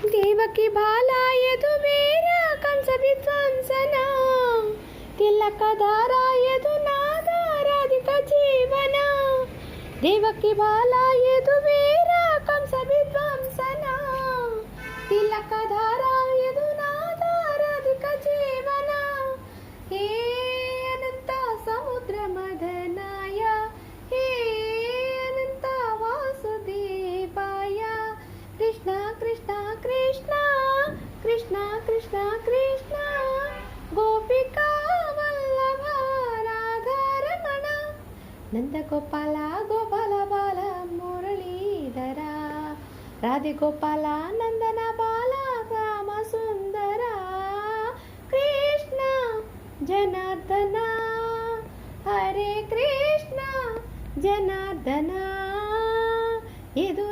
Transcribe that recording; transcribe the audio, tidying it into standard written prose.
దేవకి బాల యదువీర కంస విధ్వంసన తిలకధార యదునాథ రాధిక జీవన దేవకి బాల యదువీర కంస విధ్వంసన తిలకధార యదునాథ రాధిక జీవన హే అనంత సముద్ర మదనాయ హే అనంత వాసుదేవాయ కృష్ణ కృష్ణ కృష్ణ కృష్ణ కృష్ణ కృష్ణ గోపికా వల్లభ రాధారమణ నందగోపాల గోపాల బాల మురళీధర రాధే గోపాల నందన బాల రామ సుందర కృష్ణ జనార్దన హరే కృష్ణ జనార్దన యదు